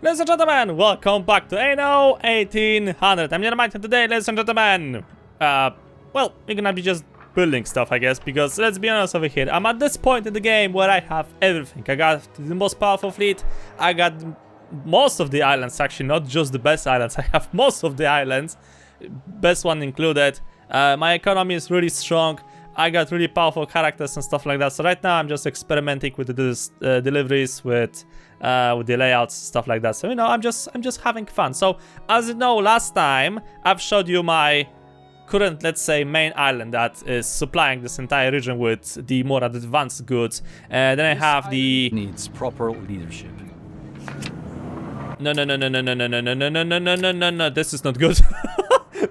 Ladies and gentlemen, welcome back to Anno 1800. I'm Jeremiah, and today, ladies and gentlemen, well, we're gonna be just building stuff, I guess, because let's be honest over here, I'm at this point in the game where I have everything. I got the most powerful fleet, I got most of the islands, actually, not just the best islands, I have most of the islands, best one included. My economy is really strong. I got really powerful characters and stuff like that. So right now I'm just experimenting with the deliveries, with the layouts, stuff like that. So you know, I'm just having fun. So as you know, last time I've showed you my current, let's say, main island that is supplying this entire region with the more advanced goods. Then I have the needs proper leadership. No. This is not good.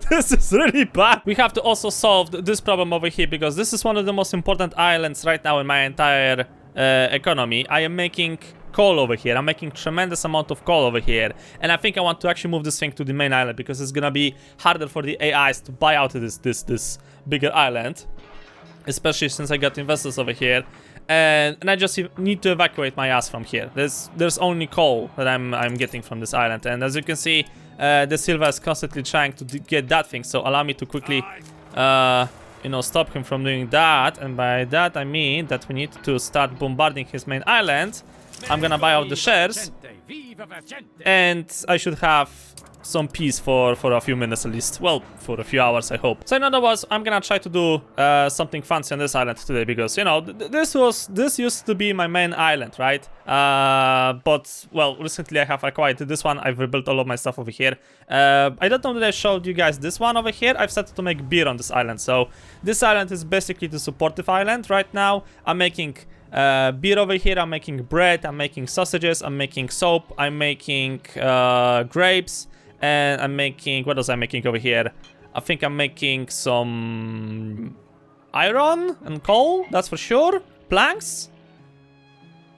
This is really bad. We have to also solve this problem over here because this is one of the most important islands right now in my entire economy. I am making coal over here. I'm making tremendous amount of coal over here, and I think I want to actually move this thing to the main island because it's gonna be harder for the AIs to buy out this bigger island, especially since I got investors over here. And I just need to evacuate my ass from here. There's only coal that I'm getting from this island, and as you can see, the Silva is constantly trying to get that thing. So allow me to quickly, you know, stop him from doing that. And by that I mean that we need to start bombarding his main island. I'm gonna buy out the shares, and I should have some peace for a few minutes at least. Well, for a few hours, I hope. So in other words, I'm gonna try to do something fancy on this island today because, you know, this used to be my main island, right? But well, recently I have acquired this one. I've rebuilt all of my stuff over here. I don't know that I showed you guys this one over here. I've started to make beer on this island. So this island is basically the supportive island right now. I'm making beer over here, I'm making bread, I'm making sausages, I'm making soap, I'm making grapes, and I'm making, what else I'm making over here? I think I'm making some iron and coal, that's for sure, planks,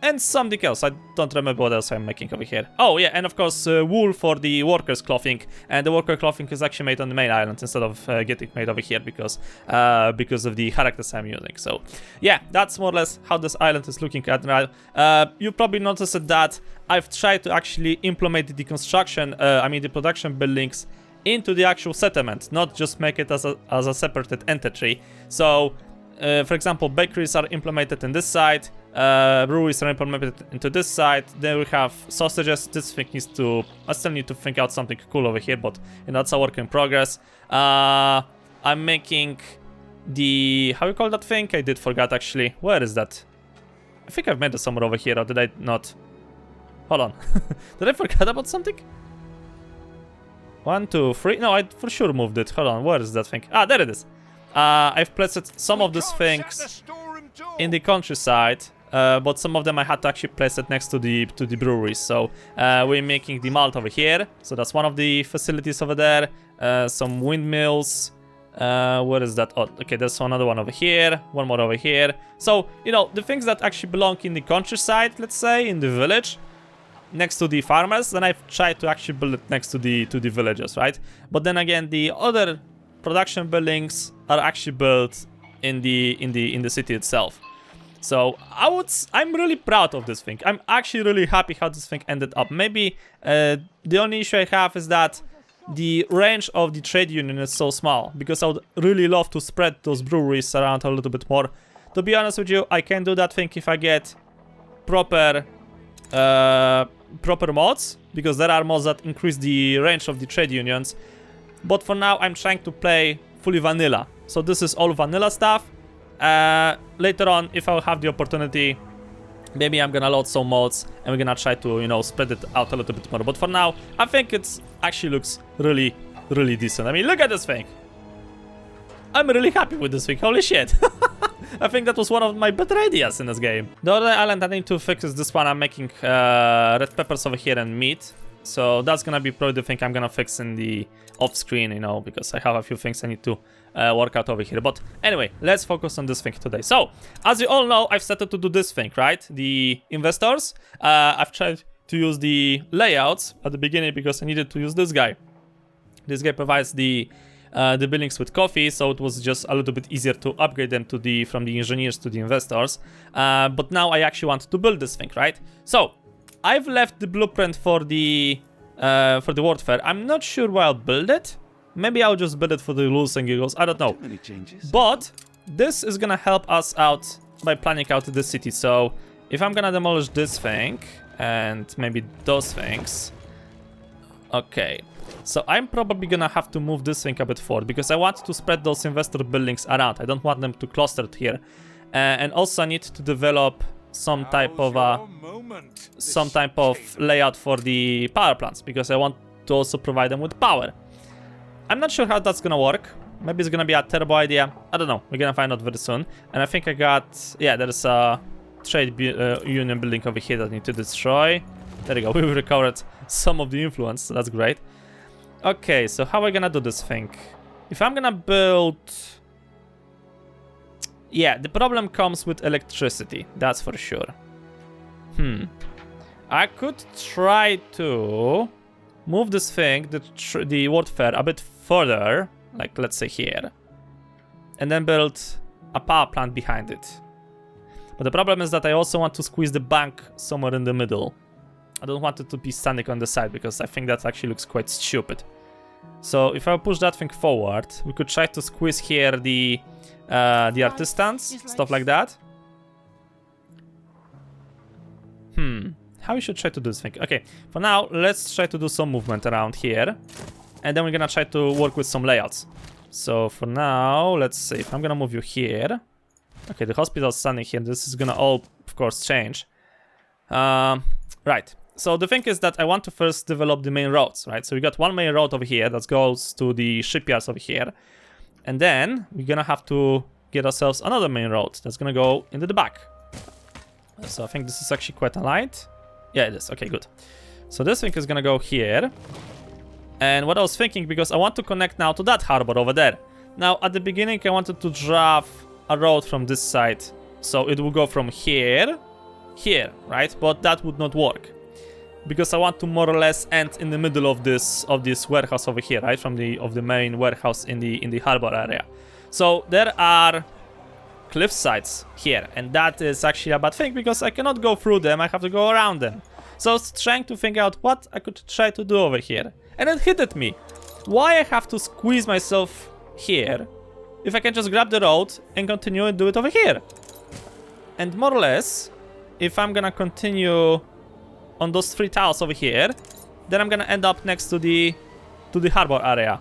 and something else. I don't remember what else I'm making over here. Oh yeah, and of course wool for the workers' clothing, and the worker clothing is actually made on the main island instead of getting made over here because of the characters I'm using. So yeah, that's more or less how this island is looking at now. You probably noticed that I've tried to actually implement the construction, I mean the production buildings into the actual settlement, not just make it as a separated entity. So for example, bakeries are implemented in this side, breweries are implemented into this side. Then we have sausages. This thing needs to, I still need to think out something cool over here, but you know, that's a work in progress. I'm making the, how you call that thing? I did forget actually. Where is that? I think I've made it somewhere over here, or did I not? Hold on. Did I forget about something? 1, 2, 3. No, I for sure moved it. Hold on, where is that thing? Ah, there it is. I've placed some of these things in the countryside, but some of them I had to actually place it next to the breweries. So we're making the malt over here. So that's one of the facilities over there. Some windmills. Where is that? Oh, okay, there's another one over here. One more over here. So, you know, the things that actually belong in the countryside, let's say, in the village, next to the farmers, then I've tried to actually build it next to the villagers, right? But then again, the other production buildings are actually built in the city itself. So I'm really proud of this thing. I'm actually really happy how this thing ended up. Maybe the only issue I have is that the range of the trade union is so small, because I would really love to spread those breweries around a little bit more. To be honest with you, I can do that thing if I get proper mods, because there are mods that increase the range of the trade unions. But for now, I'm trying to play fully vanilla. So this is all vanilla stuff. Later on, if I'll have the opportunity, maybe I'm gonna load some mods and we're gonna try to, you know, spread it out a little bit more. But for now, I think it's actually looks really, really decent. I mean, look at this thing. I'm really happy with this thing. Holy shit. I think that was one of my better ideas in this game. The other island I need to fix is this one. I'm making red peppers over here and meat. So that's gonna be probably the thing I'm gonna fix in the off-screen, you know, because I have a few things I need to work out over here. But anyway, let's focus on this thing today. So, as you all know, I've started to do this thing, right? The investors. I've tried to use the layouts at the beginning because I needed to use this guy. This guy provides the buildings with coffee, so it was just a little bit easier to upgrade them to from the engineers to the investors. But now I actually want to build this thing, right? So I've left the blueprint for the world fair. I'm not sure where I'll build it. Maybe I'll just build it for the rules and giggles. I don't know. But this is gonna help us out by planning out the city. So if I'm gonna demolish this thing and maybe those things. Okay. So I'm probably gonna have to move this thing a bit forward because I want to spread those investor buildings around. I don't want them to cluster here. And also I need to develop some type of layout for the power plants because I want to also provide them with power. I'm not sure how that's gonna work. Maybe it's gonna be a terrible idea. I don't know. We're gonna find out very soon. And I think I got... Yeah, there's a trade union building over here that I need to destroy. There we go. We recovered some of the influence, so that's great. Okay, so how are we gonna do this thing? If I'm gonna build... Yeah, the problem comes with electricity. That's for sure. I could try to move this thing, the world fair, a bit further, like let's say here, and then build a power plant behind it. But the problem is that I also want to squeeze the bank somewhere in the middle. I don't want it to be standing on the side because I think that actually looks quite stupid. So if I push that thing forward, we could try to squeeze here the artisans, stuff like that. How we should try to do this thing? Okay, for now, let's try to do some movement around here. And then we're gonna try to work with some layouts. So for now, let's see, if I'm gonna move you here. Okay, the hospital's standing here. This is gonna all, of course, change. Right, so the thing is that I want to first develop the main roads, right? So we got one main road over here that goes to the shipyards over here. And then we're gonna have to get ourselves another main road that's gonna go into the back. So I think this is actually quite aligned. Yeah, it is. Okay, good. So this thing is gonna go here. And what I was thinking, because I want to connect now to that harbor over there. Now, at the beginning, I wanted to draw a road from this side. So it will go from here, right? But that would not work. Because I want to more or less end in the middle of this warehouse over here, right? From the main warehouse in the harbor area. So there are cliff sides here, and that is actually a bad thing because I cannot go through them, I have to go around them. So I was trying to think out what I could try to do over here. And it hit at me. Why I have to squeeze myself here if I can just grab the road and continue and do it over here? And more or less, if I'm gonna continue on those 3 tiles over here, then I'm gonna end up next to the harbor area.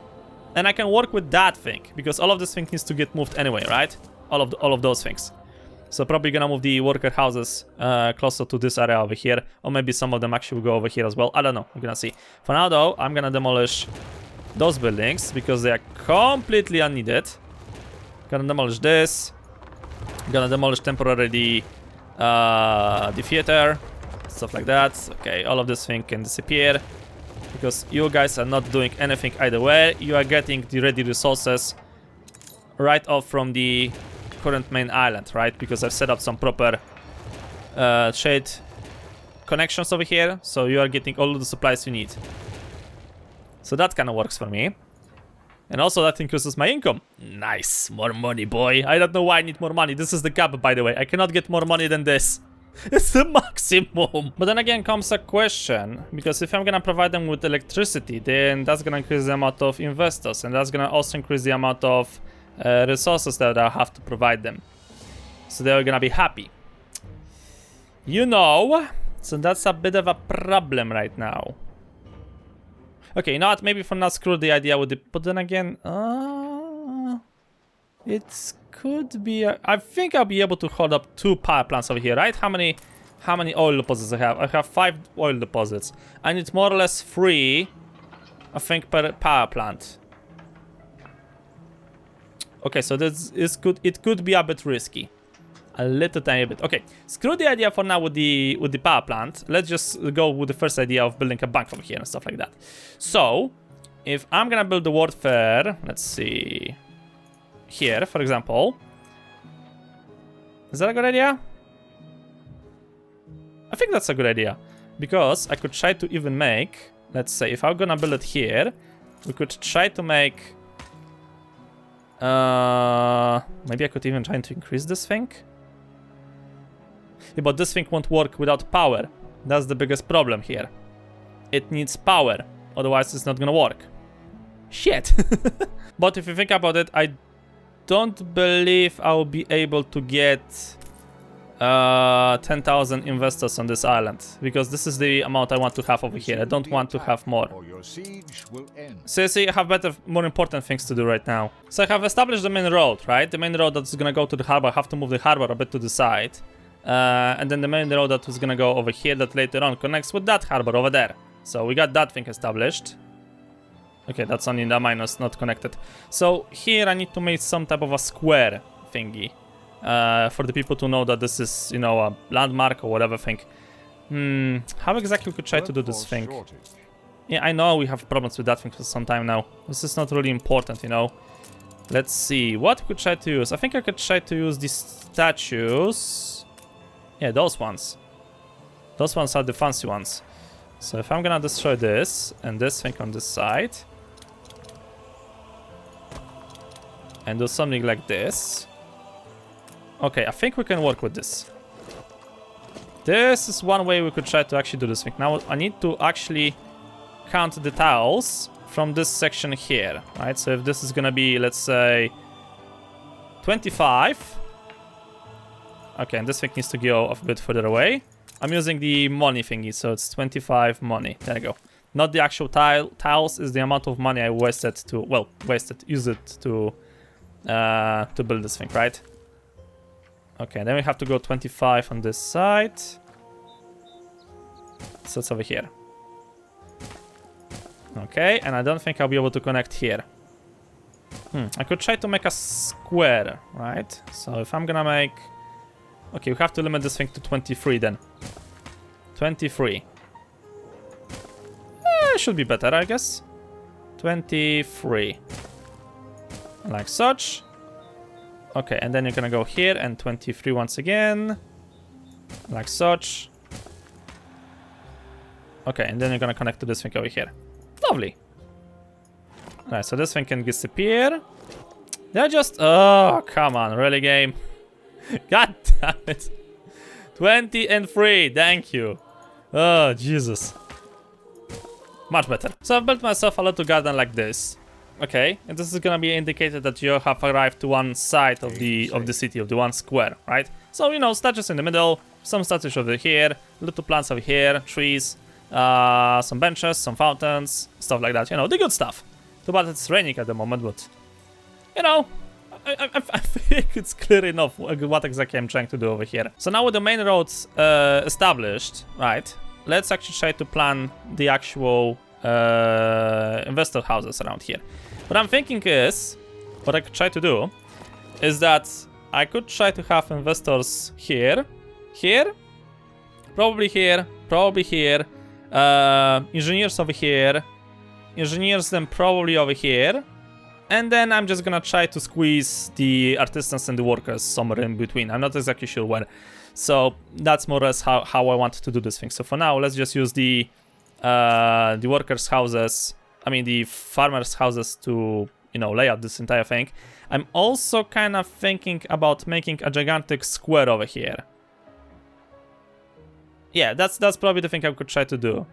And I can work with that thing, because all of this thing needs to get moved anyway, right? All of those things. So probably gonna move the worker houses closer to this area over here, or maybe some of them actually will go over here as well. I don't know, we're gonna see. For now though, I'm gonna demolish those buildings because they are completely unneeded. Gonna demolish this. Gonna demolish temporarily the theater, stuff like that. Okay, all of this thing can disappear because you guys are not doing anything either way. You are getting the ready resources right off from the current main island, right? Because I've set up some proper trade connections over here, so you are getting all of the supplies you need. So that kind of works for me. And also that increases my income. Nice, more money, boy. I don't know why I need more money. This is the cap, by the way. I cannot get more money than this. It's the maximum. But then again comes a question, because if I'm gonna provide them with electricity, then that's gonna increase the amount of investors, and that's gonna also increase the amount of resources that I have to provide them. So they're gonna be happy. You know, so that's a bit of a problem right now. Okay, you know what? Maybe for now, screw the idea with the. But then again, it could be. I think I'll be able to hold up 2 power plants over here, right? How many oil deposits I have? I have 5 oil deposits. I need more or less 3, I think, per power plant. Okay, so this is good. It could be a bit risky. A little tiny bit. Okay, screw the idea for now with the power plant. Let's just go with the first idea of building a bank over here and stuff like that. So, if I'm gonna build the world fair, let's see, here, for example, is that a good idea? I think that's a good idea because I could try to even make, let's say, if I'm gonna build it here, we could try to make. Maybe I could even try to increase this thing. Yeah, but this thing won't work without power. That's the biggest problem here. It needs power, otherwise it's not gonna work. Shit. But if you think about it, I don't believe I'll be able to get 10,000 investors on this island, because this is the amount I want to have over here. I don't want to have more. Seriously, I have more important things to do right now. So I have established the main road, right? The main road that's gonna go to the harbor. I have to move the harbor a bit to the side. And then the main road that was gonna go over here that later on connects with that harbor over there. So we got that thing established. Okay, that's only the minus, not connected. So here I need to make some type of a square thingy. For the people to know that this is, you know, a landmark or whatever thing. How exactly we could try to do this thing? Yeah, I know we have problems with that thing for some time now. This is not really important, you know. Let's see, what we could try to use. I think I could try to use these statues. Yeah, those ones. Those ones are the fancy ones. So if I'm gonna destroy this and this thing on this side, and do something like this. Okay, I think we can work with this. This is one way we could try to actually do this thing. Now I need to actually count the tiles from this section here, right? So if this is gonna be, let's say, 25. Okay, and this thing needs to go a bit further away. I'm using the money thingy, so it's 25 money. There you go. Not the actual tiles, is the amount of money I wasted to, well, use it to build this thing, right? Okay, then we have to go 25 on this side. So it's over here. Okay, and I don't think I'll be able to connect here. I could try to make a square, right? So if I'm gonna make... Okay, we have to limit this thing to 23 then. 23. It should be better, I guess. 23. Like such. Okay, and then you're gonna go here and 23 once again. Like such. Okay, and then you're gonna connect to this thing over here. Lovely. Alright, so this thing can disappear. They're just... Oh, come on, really, game? God damn it. 20 and 3, thank you. Oh, Jesus. Much better. So I've built myself a little garden like this. Okay, and this is gonna be indicated that you have arrived to one side of the city, of the one square, right? So, you know, statues in the middle, some statues over here, little plants over here, trees, some benches, some fountains, stuff like that, you know, the good stuff. Too bad it's raining at the moment, but, you know, I think it's clear enough what exactly I'm trying to do over here. So now with the main roads established, right, let's actually try to plan the actual investor houses around here. What I'm thinking is, what I could try to do is that I could try to have investors here, probably here, engineers over here, engineers then probably over here, and then I'm just gonna try to squeeze the artisans and the workers somewhere in between. I'm not exactly sure where. So that's more or less how I want to do this thing. So for now, let's just use the workers' houses, I mean the farmers' houses to, you know, lay out this entire thing. I'm also kind of thinking about making a gigantic square over here. Yeah, that's probably the thing I could try to do.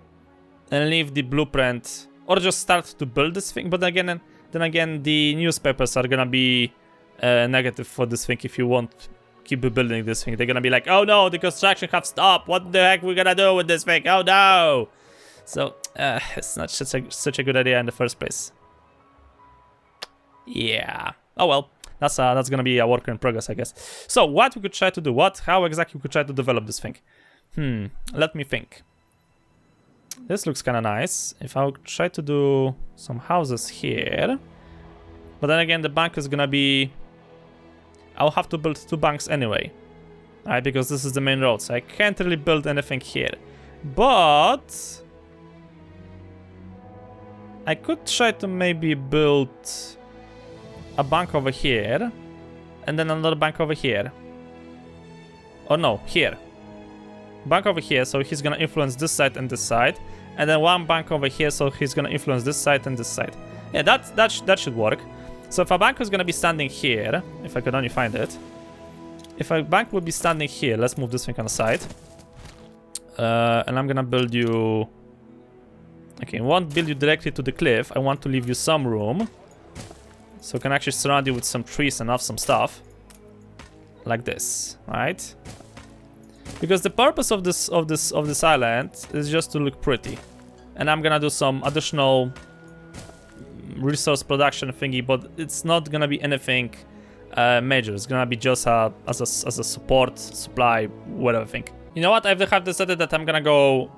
And leave the blueprint, or just start to build this thing. But again, then again, the newspapers are gonna be negative for this thing if you won't keep building this thing. They're gonna be like, oh no, the construction have stopped. What the heck we gonna do with this thing? Oh no! So it's not such a good idea in the first place. Yeah. Oh well, that's gonna be a work in progress, I guess. So what we could try to do? How exactly we could try to develop this thing? Let me think. This looks kind of nice. If I would try to do some houses here, but then again, the bank is gonna be... I'll have to build 2 banks anyway, right? Because this is the main road, so I can't really build anything here. But I could try to maybe build a bank over here, and then another bank over here. Or no, here. Bank over here, so he's gonna influence this side and this side, and then one bank over here, so he's gonna influence this side and this side. Yeah, that should work. So if a bank is gonna be standing here, if I could only find it, if a bank would be standing here, let's move this thing on the side. And I'm gonna build you... Okay, I won't build you directly to the cliff. I want to leave you some room. So I can actually surround you with some trees and some stuff. Like this, right? Because the purpose of this island is just to look pretty. And I'm gonna do some additional resource production thingy, but it's not gonna be anything major. It's gonna be just as a support, supply, whatever thing. You know what? I have decided that I'm gonna go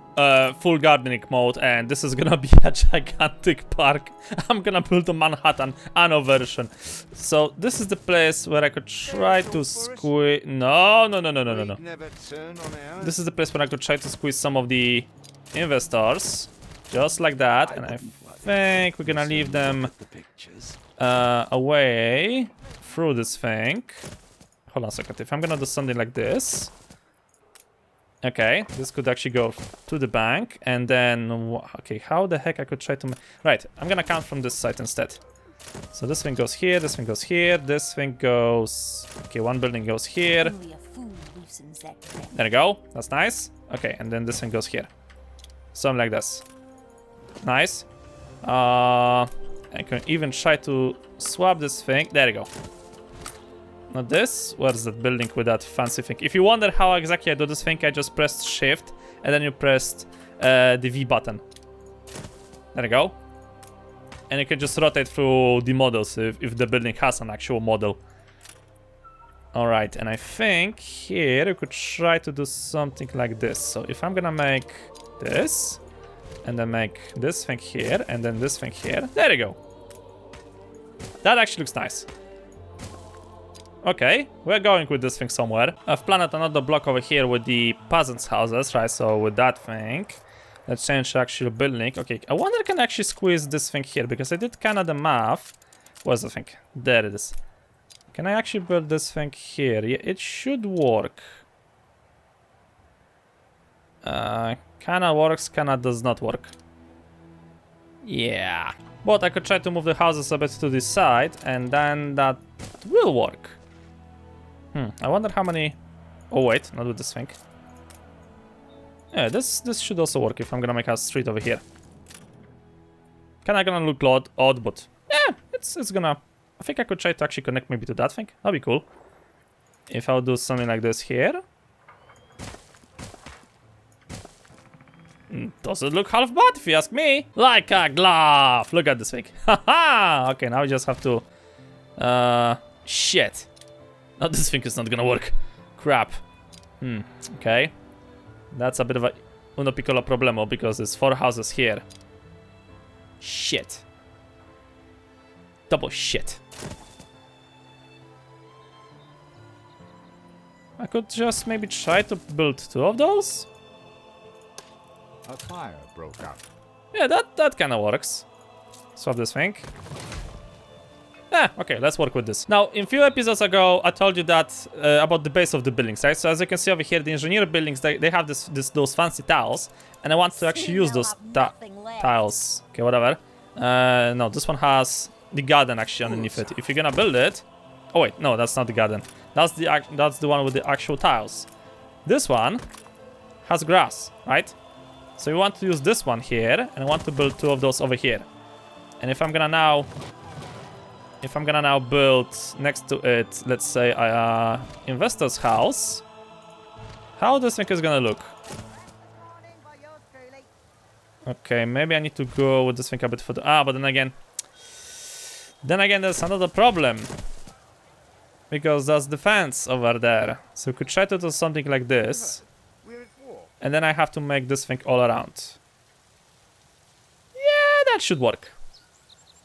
full gardening mode, and this is gonna be a gigantic park. I'm gonna build a Manhattan Anno version. So this is the place where I could try to squeeze. No. This is the place where I could try to squeeze some of the investors, just like that. And I think we're gonna leave them away through this thing. Hold on a second. If I'm gonna do something like this. Okay, this could actually go to the bank, and then... Okay, how the heck I could try to... Right, I'm gonna count from this side instead. So this thing goes here, this thing goes here, this thing goes... Okay, one building goes here. There we go, that's nice. Okay, and then this thing goes here. Something like this. Nice. I can even try to swap this thing. There you go. Not this. Where's that building with that fancy thing? If you wonder how exactly I do this thing, I just pressed shift and then you pressed the V button. There you go. And you can just rotate through the models if the building has an actual model. Alright, and I think here you could try to do something like this. So if I'm gonna make this, and then make this thing here, and then this thing here, there you go. That actually looks nice. Okay, we're going with this thing somewhere. I've planned another block over here with the peasants' houses, right? So with that thing, let's change the actual building. Okay, I wonder if I can actually squeeze this thing here, because I did kind of the math. Where's the thing? There it is. Can I actually build this thing here? Yeah, it should work. Kinda works, kinda does not work. Yeah. But I could try to move the houses a bit to this side, and then that will work. I wonder how many... Oh wait, not with this thing. Yeah, this should also work if I'm gonna make a street over here. Kinda gonna look odd, but yeah, it's gonna... I think I could try to actually connect maybe to that thing. That'd be cool. If I'll do something like this here. Doesn't look half bad if you ask me. Like a glove. Look at this thing. Haha. Okay, now we just have to... Shit. Now this thing is not gonna work. Crap. Okay. That's a bit of a uno piccolo problemo because there's 4 houses here. Shit. Double shit. I could just maybe try to build 2 of those. A fire broke out. Yeah, that kind of works. Swap this thing. Okay, let's work with this. Now, in few episodes ago, I told you that about the base of the buildings, right? So as you can see over here, the engineer buildings, they have those fancy tiles, and I want to actually use those tiles. Okay, whatever. No, this one has the garden actually underneath it. If you're gonna build it, oh wait, no, that's not the garden. That's the one with the actual tiles. This one has grass, right? So we want to use this one here, and I want to build 2 of those over here. And if I'm gonna now build next to it, let's say investor's house, how this thing is gonna look? Okay, maybe I need to go with this thing a bit further. But then again, there's another problem, because there's the fence over there. So we could try to do something like this. And then I have to make this thing all around. Yeah, that should work.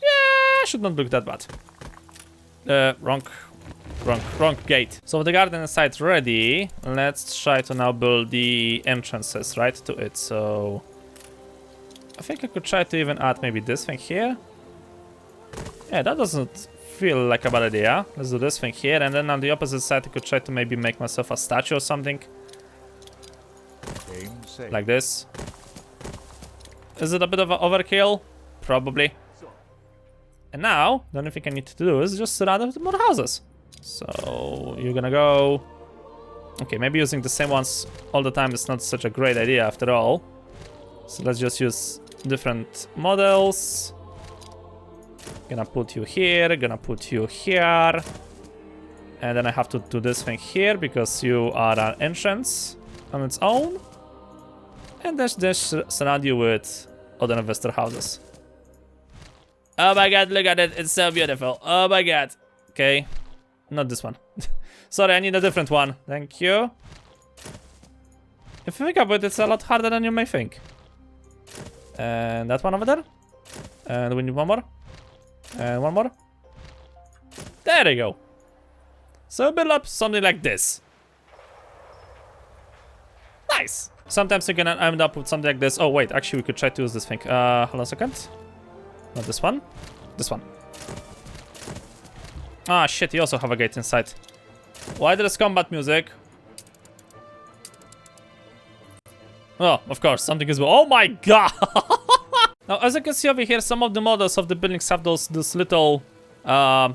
Yeah, should not look that bad. Wrong gate. So the garden side's ready. Let's try to now build the entrances, right, to it. So I think I could try to even add maybe this thing here. Yeah, that doesn't feel like a bad idea. Let's do this thing here, and then on the opposite side I could try to maybe make myself a statue or something. Like this. Is it a bit of an overkill? Probably. And now, the only thing I need to do is just surround it with more houses. So, you're gonna go Okay, maybe using the same ones all the time is not such a great idea after all. So let's just use different models. Gonna put you here, gonna put you here. And then I have to do this thing here because you are an entrance on its own. And then surround you with other investor houses. Oh my god, look at it, it's so beautiful. Oh my god. Okay, not this one. Sorry, I need a different one. Thank you. If you think about it, it's a lot harder than you may think. And that one over there. And we need one more. And one more. There you go. So build up something like this. Nice. Sometimes you're gonna end up with something like this. Oh wait, actually we could try to use this thing. Hold on a second. Not this one. This one. Ah shit, you also have a gate inside. Why there's combat music? Oh, of course, something is. Oh my god! Now, as you can see over here, some of the models of the buildings have those little, I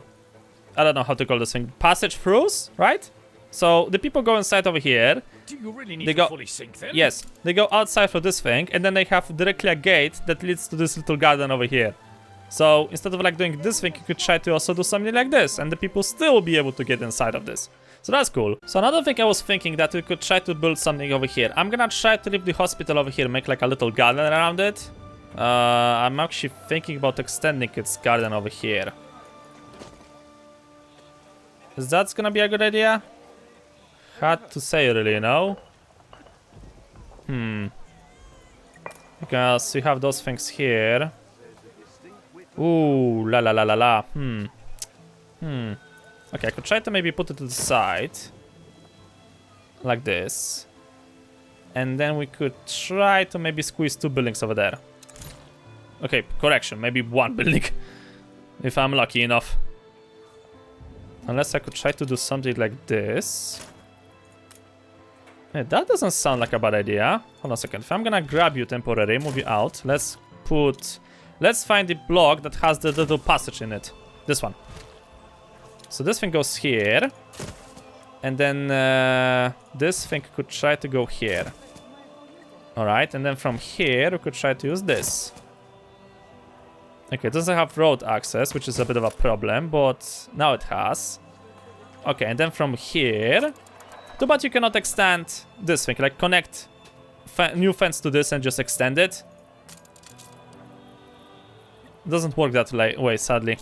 don't know how to call this thing, passage throughs, right? So the people go inside over here. Do you really need to fully sink then? Yes, they go outside for this thing, and then they have directly a gate that leads to this little garden over here. So instead of like doing this thing, you could try to also do something like this, and the people still be able to get inside of this. So that's cool. So another thing I was thinking that we could try to build something over here. I'm gonna try to leave the hospital over here, make like a little garden around it. I'm actually thinking about extending its garden over here. Is that gonna be a good idea? Hard to say really, you know? Because you have those things here. Ooh, la la la la la. Okay, I could try to maybe put it to the side. Like this. And then we could try to maybe squeeze 2 buildings over there. Okay, correction, maybe 1 building. If I'm lucky enough. Unless I could try to do something like this. Yeah, that doesn't sound like a bad idea. Hold on a second. If I'm gonna grab you temporarily, move you out. Let's find the block that has the little passage in it. This one. So this thing goes here. And then this thing could try to go here. Alright, and then from here we could try to use this. Okay, it doesn't have road access, which is a bit of a problem, but now it has. Okay, and then from here... Too bad you cannot extend this thing, like connect new fence to this and just extend it. It doesn't work that way, sadly.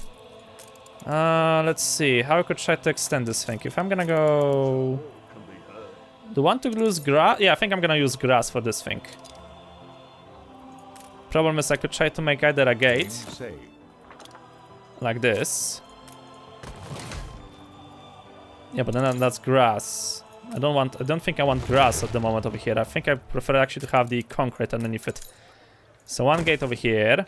Let's see, how I could try to extend this thing. If I'm gonna go... Do I want to use grass? Yeah, I think I'm gonna use grass for this thing. Problem is I could try to make either a gate. Like this. Yeah, but then that's grass. I don't think I want grass at the moment over here. I think I prefer actually to have the concrete underneath it. So 1 gate over here.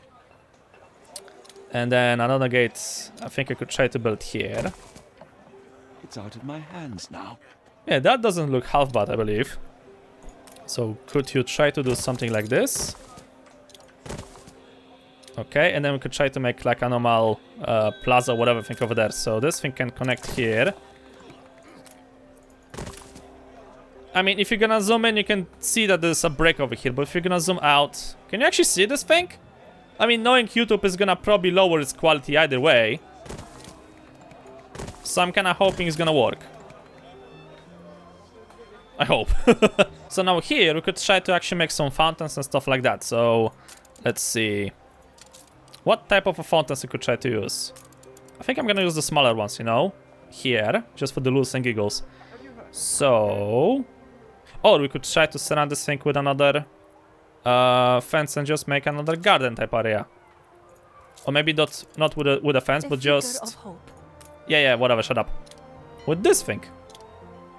And then another gate I think I could try to build here. It's out of my hands now. Yeah, that doesn't look half bad, I believe. So could you try to do something like this? Okay, and then we could try to make like a normal plaza, whatever thing over there. So this thing can connect here. I mean, if you're gonna zoom in, you can see that there's a break over here. But if you're gonna zoom out, can you actually see this thing? I mean, knowing YouTube is gonna probably lower its quality either way. So I'm kinda hoping it's gonna work. I hope. So now here, we could try to actually make some fountains and stuff like that. So, let's see. What type of a fountains we could try to use? I think I'm gonna use the smaller ones, you know? Here, just for the lulz and giggles. So... Or we could try to surround this thing with another fence and just make another garden type area. Or maybe not with a fence, but just... Yeah, whatever, shut up. With this thing.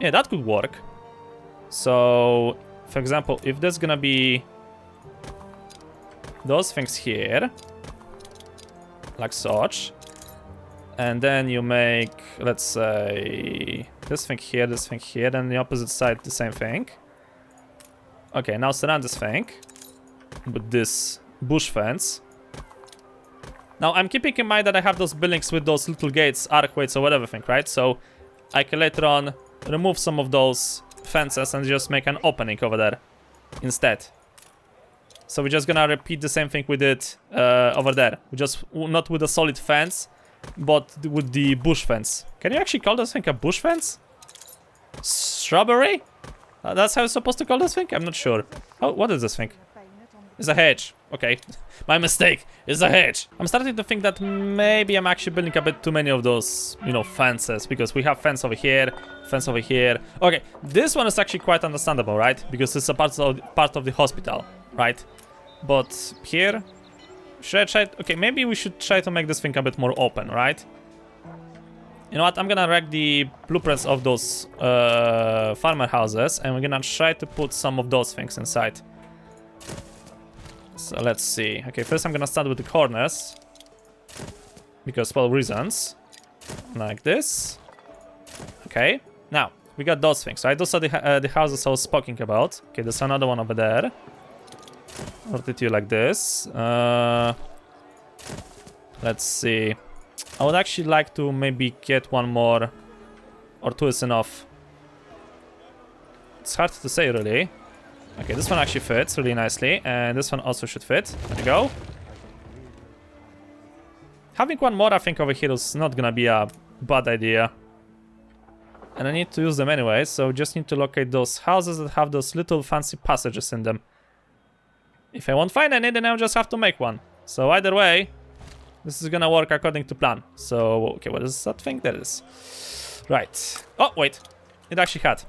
Yeah, that could work. So, for example, if there's gonna be those things here, like such, and then you make, let's say, this thing here, and the opposite side the same thing. Okay, now surround this thing with this bush fence. Now I'm keeping in mind that I have those buildings with those little gates, archways or whatever thing, right? So I can later on remove some of those fences and just make an opening over there instead. So we're just gonna repeat the same thing we did over there. We just, not with a solid fence, but with the bush fence. Can you actually call this thing a bush fence? Shrubbery? That's how you're supposed to call this thing? I'm not sure. Oh, what is this thing? It's a hedge. Okay, my mistake. It's a hedge. I'm starting to think that maybe I'm actually building a bit too many of those, you know, fences, because we have fence over here, fence over here. Okay, this one is actually quite understandable, right? Because it's a part of the hospital, right? But here, should I try? Okay, maybe we should try to make this thing a bit more open, right? You know what? I'm gonna wreck the blueprints of those farmer houses, and we're gonna try to put some of those things inside. So let's see. Okay, first I'm gonna start with the corners, because, well, reasons. Like this. Okay, now we got those things, right? Those are the houses I was speaking about. Okay, there's another one over there. Rotate you like this. Let's see. I would actually like to maybe get one more, or two is enough. It's hard to say, really. Okay, this one actually fits really nicely, and this one also should fit. There we go. Having one more, I think, over here is not gonna be a bad idea. And I need to use them anyway, so just need to locate those houses that have those little fancy passages in them. If I won't find any, then I'll just have to make one. So either way, this is gonna work according to plan. So, okay, what is that thing? There it is. Right. Oh, wait. It actually had.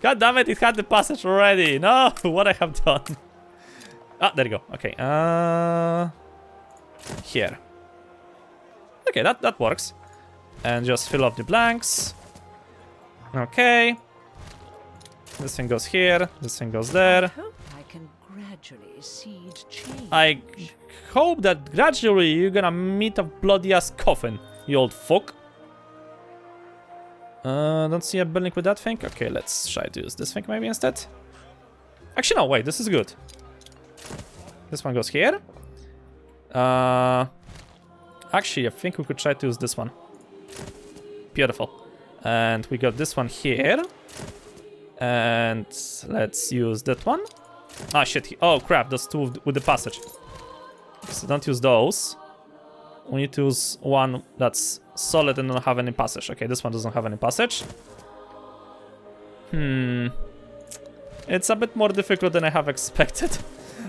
God damn it, it had the passage already. No, what I have done. Ah, there you go. Okay, here. Okay, that works. And just fill up the blanks. Okay. This thing goes here, this thing goes there. I hope that gradually you're gonna meet a bloody ass coffin, you old fuck. Don't see a building with that thing. Okay, let's try to use this thing maybe instead. Actually, no, wait, this is good. This one goes here. Actually, I think we could try to use this one. Beautiful. And we got this one here. And let's use that one. Ah, shit. Oh, crap, those two with the passage. So don't use those. We need to use one that's solid and don't have any passage. Okay, this one doesn't have any passage. It's a bit more difficult than I have expected.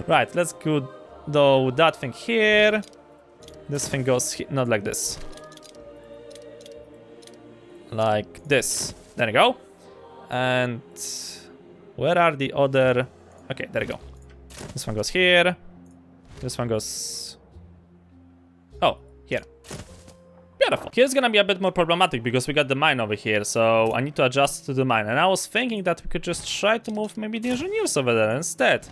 Right, let's go though that thing here. This thing goes not like this. Like this. There you go. And where are the other... Okay, there you go. This one goes here. This one goes... Oh, here. Beautiful. Here's gonna be a bit more problematic because we got the mine over here, so I need to adjust to the mine. And I was thinking that we could just try to move maybe the engineers over there instead.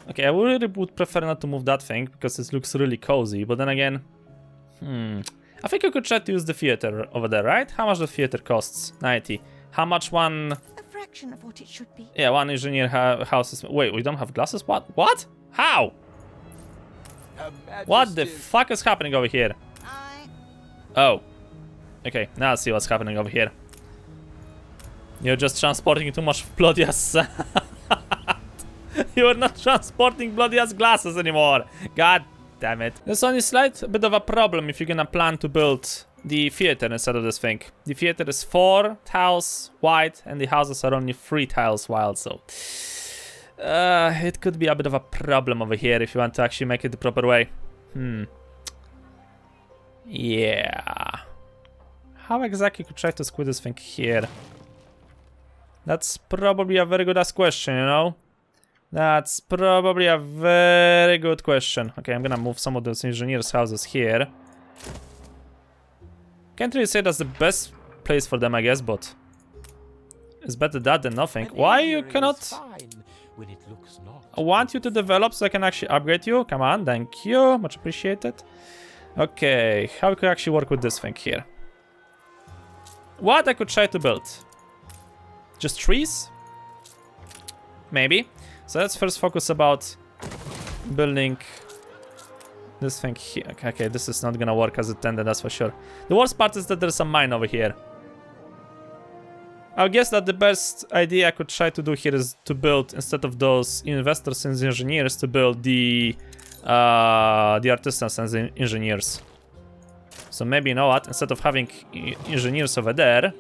Okay, I really would prefer not to move that thing because it looks really cozy, but then again... I think I could try to use the theater over there, right? How much the theater costs? 90. How much one... A fraction of what it should be. Yeah, one engineer house is... Wait, we don't have glasses? What? What? How? What the fuck is happening over here? Oh. Okay, now I see what's happening over here. You're just transporting too much bloody ass... You're not transporting bloody ass glasses anymore. God damn it. There's only a slight bit of a problem if you're gonna plan to build the theater instead of this thing. The theater is 4 tiles wide and the houses are only 3 tiles wide, so... it could be a bit of a problem over here if you want to actually make it the proper way. Yeah. How exactly could try to squeeze this thing here? That's probably a very good ass question, you know? That's probably a very good question. Okay, I'm gonna move some of those engineers' houses here. Can't really say that's the best place for them, I guess, but it's better that than nothing. Why you cannot... I want you to develop so I can actually upgrade you. Come on, thank you. Much appreciated. Okay, how we could actually work with this thing here? What I could try to build? Just trees? Maybe. So let's first focus about building this thing here. Okay, this is not gonna work as intended, that's for sure. The worst part is that there's a mine over here. I guess that the best idea I could try to do here is to build, instead of those investors and engineers, to build the artisans and the engineers. So maybe, you know what, instead of having engineers over there,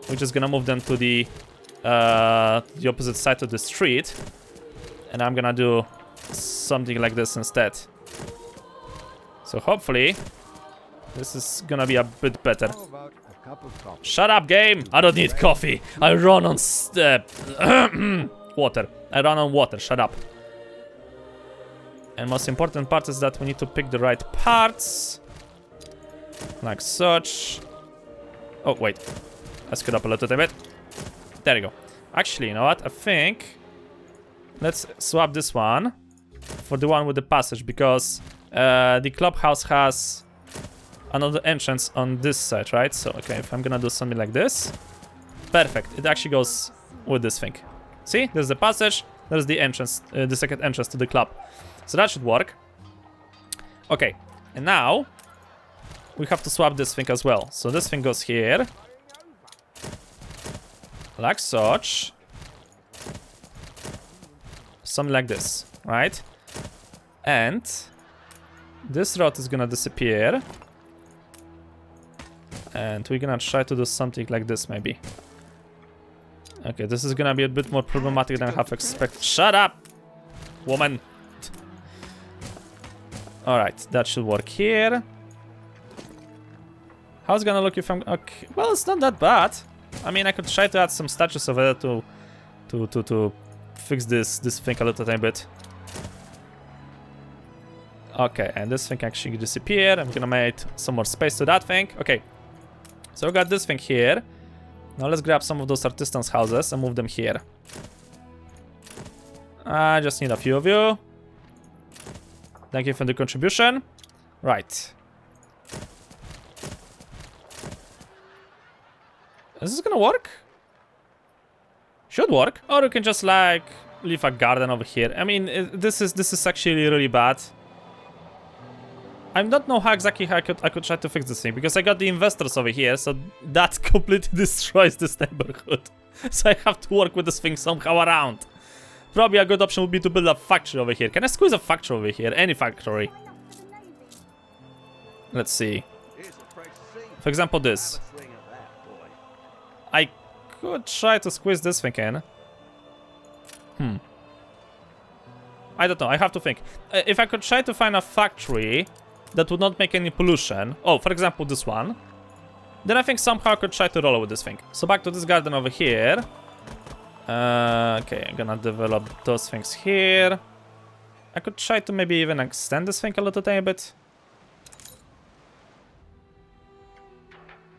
we're just gonna move them to the opposite side of the street. And I'm gonna do something like this instead. So hopefully, this is gonna be a bit better. How about a cup of coffee? Shut up, game! I don't need coffee. I run on water. I run on water. Shut up. And most important part is that we need to pick the right parts. Like such. Oh, wait. I screwed up a little bit. There you go. Actually, you know what? I think... let's swap this one for the one with the passage, because the clubhouse has another entrance on this side, right? So, okay, if I'm gonna do something like this... perfect. It actually goes with this thing. See? There's the passage. There's the entrance, the second entrance to the club. So that should work. Okay, and now we have to swap this thing as well. So this thing goes here. Like such. Something like this, right? And this road is gonna disappear. And we're gonna try to do something like this, maybe. Okay, this is gonna be a bit more problematic than I have expected. Shut up, woman! Alright, that should work here. How's it gonna look if I'm... okay, well, it's not that bad. I mean, I could try to add some statues over there to fix this thing a little tiny bit. Okay, and this thing actually disappeared. I'm gonna make some more space to that thing. Okay, so we got this thing here. Now let's grab some of those artisans' houses and move them here. I just need a few of you. Thank you for the contribution. Right. Is this gonna work? Should work. Or you can just like leave a garden over here. I mean, this is actually really bad. I don't know how exactly I could try to fix this thing, because I got the investors over here, so that completely destroys this neighborhood. So I have to work with this thing somehow around. Probably a good option would be to build a factory over here. Can I squeeze a factory over here? Any factory. Let's see. For example, this. I could try to squeeze this thing in. I don't know. I have to think. If I could try to find a factory that would not make any pollution. Oh, for example, this one. Then I think somehow I could try to roll with this thing. So back to this garden over here. Okay, I'm gonna develop those things here. I could try to maybe even extend this thing a little tiny bit.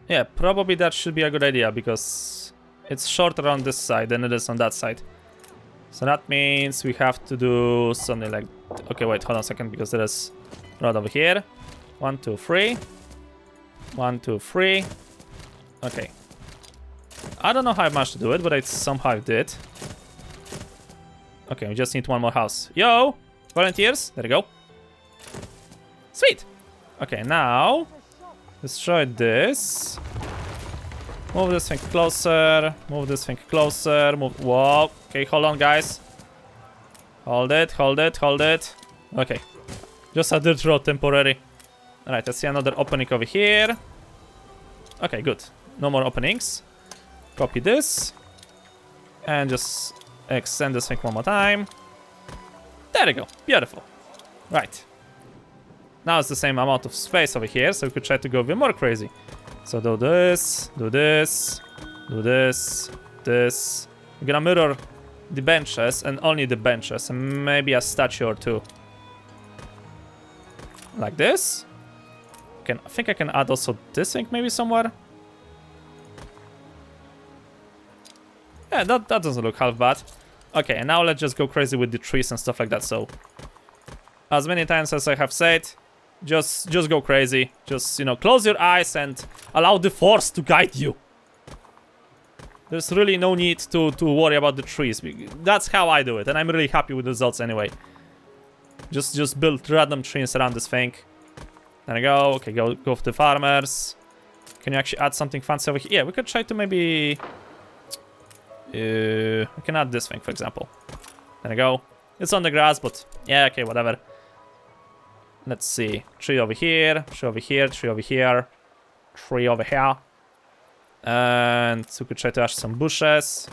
Yeah, probably that should be a good idea, because it's shorter on this side than it is on that side. So that means we have to do something like... okay, wait, hold on a second, because there is road over here. 1, 2, 3. 1, 2, 3. Okay. I don't know how I managed to do it, but I somehow did. Okay, we just need one more house. Yo! Volunteers? There we go. Sweet! Okay, now... destroy this. Move this thing closer. Move this thing closer. Move... whoa! Okay, hold on, guys. Hold it, hold it, hold it. Okay. Just a dirt road temporary. Alright, let's see another opening over here. Okay, good. No more openings. Copy this. And just extend this thing one more time. There we go. Beautiful. Right. Now it's the same amount of space over here, so we could try to go even more crazy. So do this, do this, do this, this. We're gonna mirror the benches, and only the benches, and maybe a statue or two. Like this. I think I can add also this thing maybe somewhere. Yeah, that doesn't look half bad. Okay, and now let's just go crazy with the trees and stuff like that. So, as many times as I have said, just go crazy. Just, you know, close your eyes and allow the force to guide you. There's really no need to worry about the trees. That's how I do it, and I'm really happy with the results anyway. Just build random trees around this thing. There we go. Okay, go for the farmers. Can you actually add something fancy over here? Yeah, we could try to maybe We can add this thing, for example. There we go. It's on the grass, but yeah, okay, whatever. Let's see. Tree over here, tree over here, tree over here, tree over here. And we could try to add some bushes.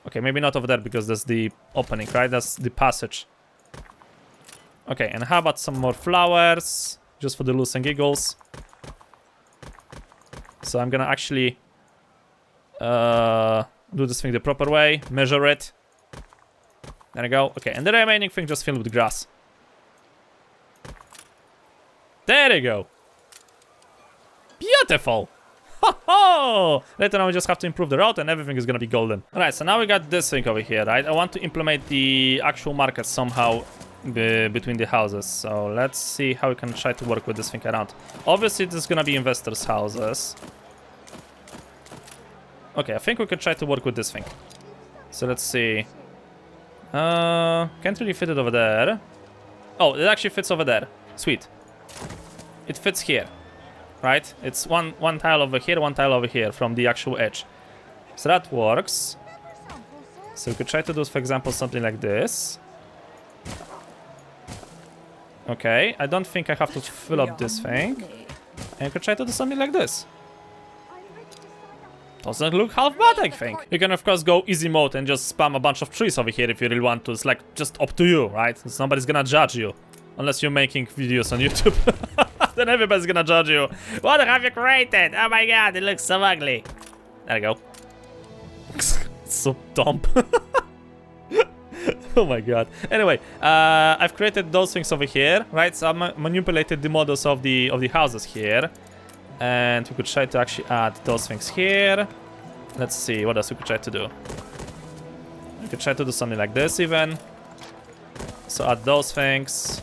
Okay, maybe not over there because that's the opening, right? That's the passage. Okay, and how about some more flowers? Just for the loose and giggles. So I'm gonna actually do this thing the proper way. Measure it. There we go. Okay, and the remaining thing just filled with grass. There you go. Beautiful. Ho-ho! Later on we just have to improve the road and everything is gonna be golden. Alright, so now we got this thing over here, right? I want to implement the actual market somehow between the houses. So let's see how we can try to work with this thing around. Obviously this is gonna be investors' houses. Okay, I think we could try to work with this thing. So let's see. Can't really fit it over there. Oh, it actually fits over there. Sweet. It fits here. Right? It's one tile over here, one tile over here from the actual edge. So that works. So we could try to do, for example, something like this. Okay, I don't think I have to fill up this thing. And I could try to do something like this. Doesn't look half bad, I think. You can, of course, go easy mode and just spam a bunch of trees over here if you really want to. It's like just up to you, right? Nobody's gonna judge you. Unless you're making videos on YouTube. Then everybody's gonna judge you. What have you created? Oh my god, it looks so ugly. There you go. It's so dumb. Oh my god. Anyway, I've created those things over here, right? So I manipulated the models of the houses here. And we could try to actually add those things here. Let's see, what else we could try to do. We could try to do something like this even. So add those things.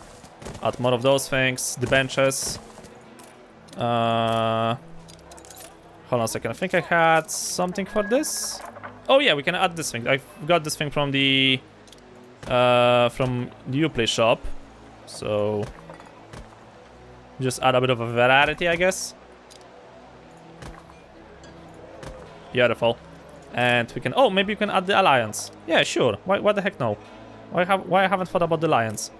Add more of those things. The benches. Hold on a second. I think I had something for this. Oh yeah, we can add this thing. I got this thing from the Uplay shop. So just add a bit of a variety, I guess. Beautiful. And we can... Oh, maybe you can add the alliance. Yeah, sure. Why the heck no? Why I haven't thought about the lions?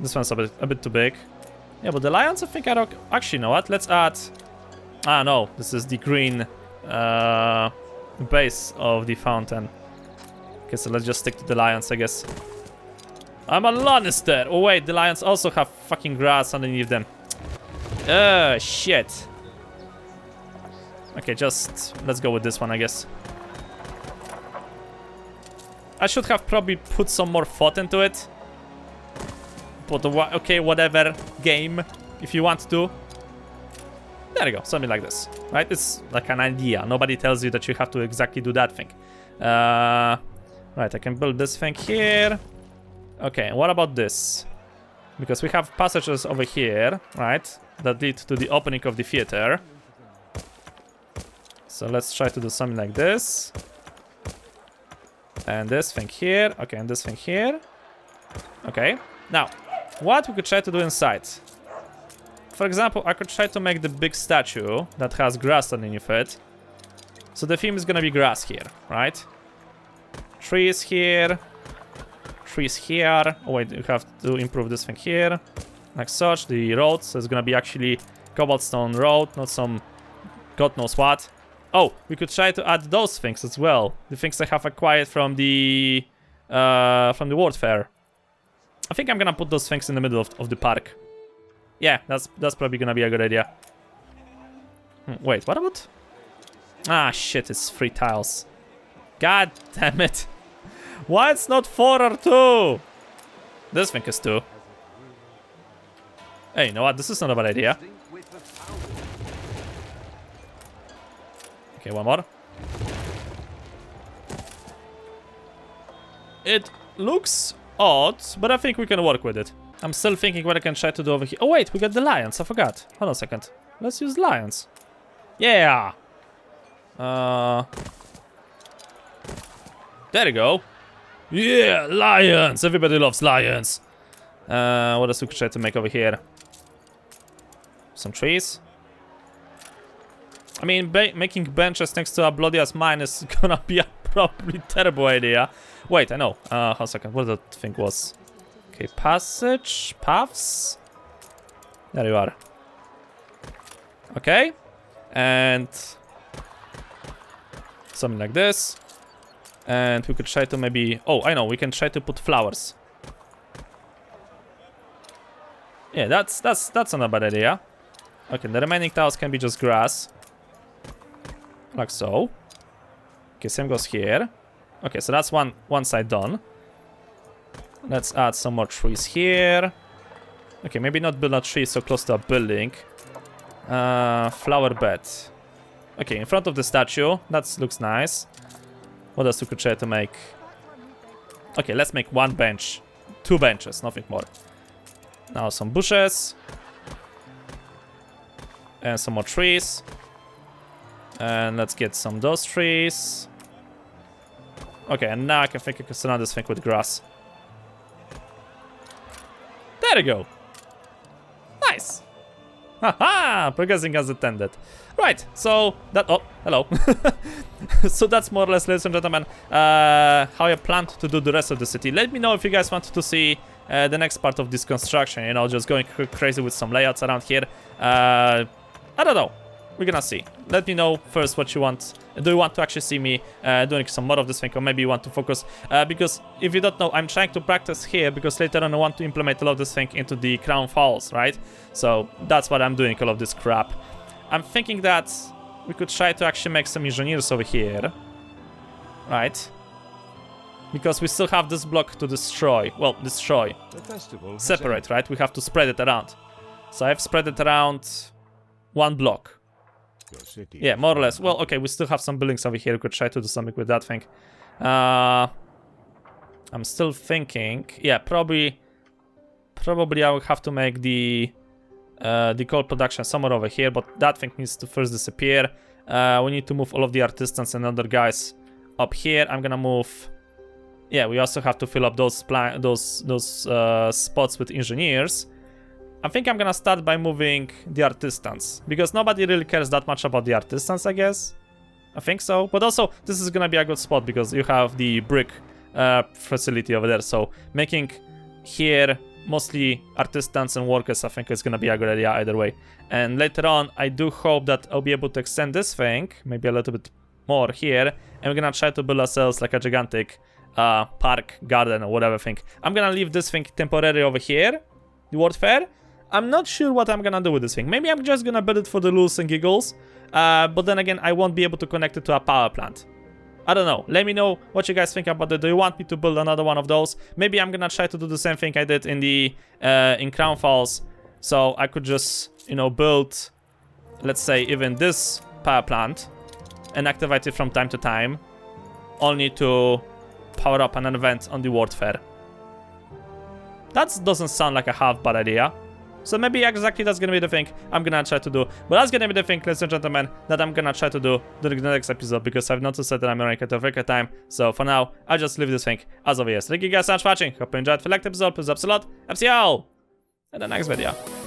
This one's a bit too big. Yeah, but the lions, I think I don't... Actually, you know what? Let's add... Ah, no. This is the green base of the fountain. Okay, so let's just stick to the lions, I guess. I'm a Lannister! Oh, wait. The lions also have fucking grass underneath them. Shit. Okay, just... Let's go with this one, I guess. I should have probably put some more thought into it. But okay, whatever. Game, if you want to. There you go, something like this. Right? It's like an idea. Nobody tells you that you have to exactly do that thing. Right, I can build this thing here. Okay, and what about this? Because we have passages over here, right? That lead to the opening of the theater. So let's try to do something like this. And this thing here. Okay, and this thing here. Okay. Now, what we could try to do inside? For example, I could try to make the big statue that has grass underneath it. So the theme is gonna be grass here, right? Trees here. Trees here. Oh wait, you have to improve this thing here. Like such, the road. So it's gonna be actually cobblestone road, not some god knows what. Oh, we could try to add those things as well. The things I have acquired from the World Fair. I think I'm gonna put those things in the middle of the park. Yeah, that's probably gonna be a good idea. Wait, what about? Ah, shit, it's 3 tiles. God damn it. Why it's not 4 or 2? This thing is 2. Hey, you know what? This is not a bad idea. Okay, one more. It looks odd, but I think we can work with it. I'm still thinking what I can try to do over here. Oh wait, we got the lions, I forgot. Hold on a second. Let's use lions. Yeah! There you go. Yeah, lions! Everybody loves lions. What else we could try to make over here? Some trees. I mean, making benches next to a bloody ass mine is gonna be a probably terrible idea. Wait, I know. Hold a second. What that thing was? Okay, passage, paths. There you are. Okay, and something like this. And we could try to maybe. Oh, I know. We can try to put flowers. Yeah, that's not a bad idea. Okay, the remaining tiles can be just grass. Like so. Okay, same goes here. Okay, so that's one side done. Let's add some more trees here. Okay, maybe not build a tree so close to a building. Flower bed. Okay, in front of the statue. That looks nice. What else we could try to make? Okay, let's make one bench. 2 benches, nothing more. Now some bushes. And some more trees. And let's get some of those trees. Okay, and now I can think I can surround this thing with grass. There you go. Nice. Haha, progressing as intended. Right, so that. Oh, hello. So that's more or less, ladies and gentlemen, how I planned to do the rest of the city. Let me know if you guys want to see the next part of this construction. You know, just going crazy with some layouts around here. I don't know. We're gonna see. Let me know first what you want. Do you want to actually see me doing some more of this thing, or maybe you want to focus? Because if you don't know, I'm trying to practice here because later on I want to implement a lot of this thing into the Crown Falls, right? So that's what I'm doing, all of this crap. I'm thinking that we could try to actually make some engineers over here, right? Because we still have this block to destroy. Well, destroy. The festival Separate, right? We have to spread it around. So I've spread it around 1 block. Yeah, more or less. Well, okay, we still have some buildings over here. We could try to do something with that thing. I'm still thinking. Yeah, probably I will have to make the coal production somewhere over here, but that thing needs to first disappear. We need to move all of the artisans and other guys up here. I'm gonna move. Yeah, we also have to fill up those spots with engineers. I think I'm gonna start by moving the artisans, because nobody really cares that much about the artisans, I guess. I think so. But also, this is gonna be a good spot because you have the brick facility over there. So making here mostly artisans and workers, I think is gonna be a good idea either way. And later on, I do hope that I'll be able to extend this thing, maybe a little bit more here, and we're gonna try to build ourselves like a gigantic park, garden, or whatever thing. I'm gonna leave this thing temporarily over here, the World Fair. I'm not sure what I'm gonna do with this thing. Maybe I'm just gonna build it for the lulz and giggles. But then again, I won't be able to connect it to a power plant. I don't know. Let me know what you guys think about it. Do you want me to build another one of those? Maybe I'm gonna try to do the same thing I did in the in Crown Falls. So I could just, you know, build, let's say, even this power plant and activate it from time to time, only to power up an event on the World Fair. That doesn't sound like a half bad idea. So maybe exactly that's gonna be the thing I'm gonna try to do. But that's gonna be the thing, ladies and gentlemen, that I'm gonna try to do during the next episode, because I've noticed that I'm running out of record time. So for now, I'll just leave this thing as obvious. Thank you guys so much for watching. Hope you enjoyed. If you liked the episode, please subscribe a lot. I'll see you all in the next video.